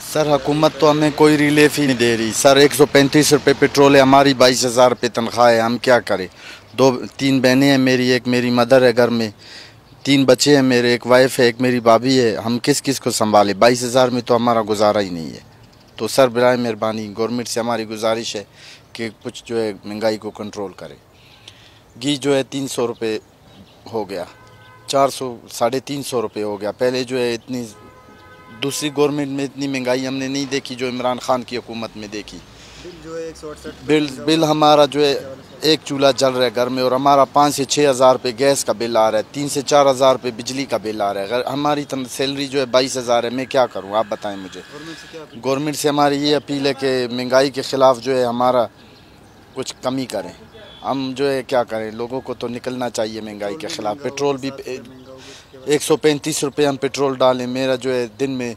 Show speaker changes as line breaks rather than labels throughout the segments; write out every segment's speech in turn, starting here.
Sir हुकूमत तो हमें कोई रिलीफ ही नहीं दे रही सर। 135 रुपये पेट्रोल है, हमारी 22,000 रुपये तनख्वाह है, हम क्या करें। तीन बहनें हैं मेरी, एक मेरी मदर है घर में, 3 बच्चे हैं मेरे, एक वाइफ है, एक मेरी भाभी है। हम किस किस को संभालें। 22,000 में तो हमारा गुजारा ही नहीं है। तो सर बराए मेहरबानी गवर्नमेंट से हमारी गुजारिश है कि कुछ जो है महंगाई को कंट्रोल करे। घी जो है 300 रुपये हो गया, 400 350 रुपये हो गया। पहले जो है इतनी दूसरी गवर्नमेंट में इतनी महंगाई हमने नहीं देखी जो इमरान खान की हुकूमत में देखी।
बिल जो है 168
बिल हमारा जो है एक चूल्हा जल रहा है घर में, और हमारा 5 से 6 हज़ार रुपये गैस का बिल आ रहा है, 3 से 4 हज़ार रुपये बिजली का बिल आ रहा है। अगर हमारी सैलरी जो है 22,000 है, मैं क्या करूँ आप बताएं मुझे। गवर्नमेंट से हमारी ये अपील है कि महंगाई के ख़िलाफ़ जो है हमारा कुछ कमी करें। हम जो है क्या करें, लोगों को तो निकलना चाहिए महंगाई के ख़िलाफ़। पेट्रोल भी 135 रुपये हम पेट्रोल डालें। मेरा जो है दिन में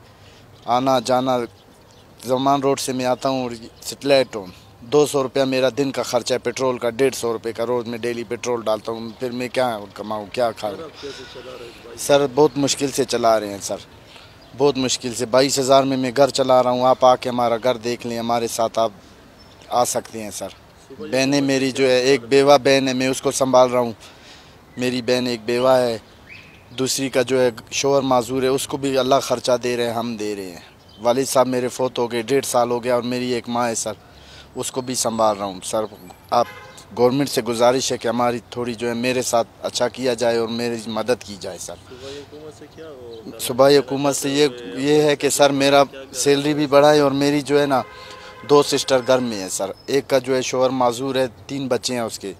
आना जाना, ज़मान रोड से मैं आता हूँ सेटेलाइट हूँ, 200 रुपया मेरा दिन का खर्चा है पेट्रोल का, 150 रुपये का रोज़ में डेली पेट्रोल डालता हूँ। फिर मैं क्या कमाऊँ, क्या खाऊँ। सर बहुत मुश्किल से चला रहे हैं सर, बहुत मुश्किल से। 22,000 में मैं घर चला रहा हूँ। आप आके हमारा घर देख लें, हमारे साथ आप आ सकते हैं सर। बहनें मेरी जो है, एक बेवा बहन है, मैं उसको संभाल रहा हूँ। मेरी बहन एक बेवा है, दूसरी का जो है शोहर माजूर है, उसको भी अल्लाह ख़र्चा दे रहे हैं, हम दे रहे हैं। वालिद साहब मेरे फोत हो गए, 1.5 साल हो गया, और मेरी एक माँ है सर, उसको भी संभाल रहा हूँ। सर आप गवर्नमेंट से गुजारिश है कि हमारी थोड़ी जो है मेरे साथ अच्छा किया जाए और मेरी मदद की जाए सर। सूबाई हुकूमत से ये है कि सर मेरा सैलरी भी बढ़ाए, और मेरी जो है ना 2 सिस्टर घर में है सर। एक का जो है शोहर माजूर है, 3 बच्चे हैं उसके,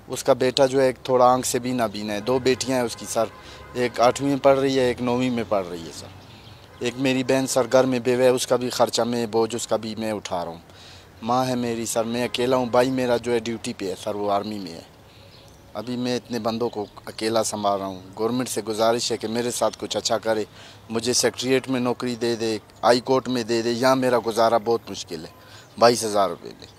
उसका बेटा जो है एक थोड़ा आंख से भी नाबीना है। 2 बेटियां हैं उसकी सर, एक 8वीं में पढ़ रही है, एक 9वीं में पढ़ रही है सर। एक मेरी बहन सर घर में बेवे है, उसका भी ख़र्चा मैं बोझ उसका भी मैं उठा रहा हूँ। माँ है मेरी सर, मैं अकेला हूँ। भाई मेरा जो है ड्यूटी पे है सर, वो आर्मी में है। अभी मैं इतने बंदों को अकेला संभाल रहा हूँ। गवर्नमेंट से गुजारिश है कि मेरे साथ कुछ अच्छा करे, मुझे सेक्रेटरीट में नौकरी दे दे, हाई कोर्ट में दे दे। यहाँ मेरा गुजारा बहुत मुश्किल है 22,000 रुपये में।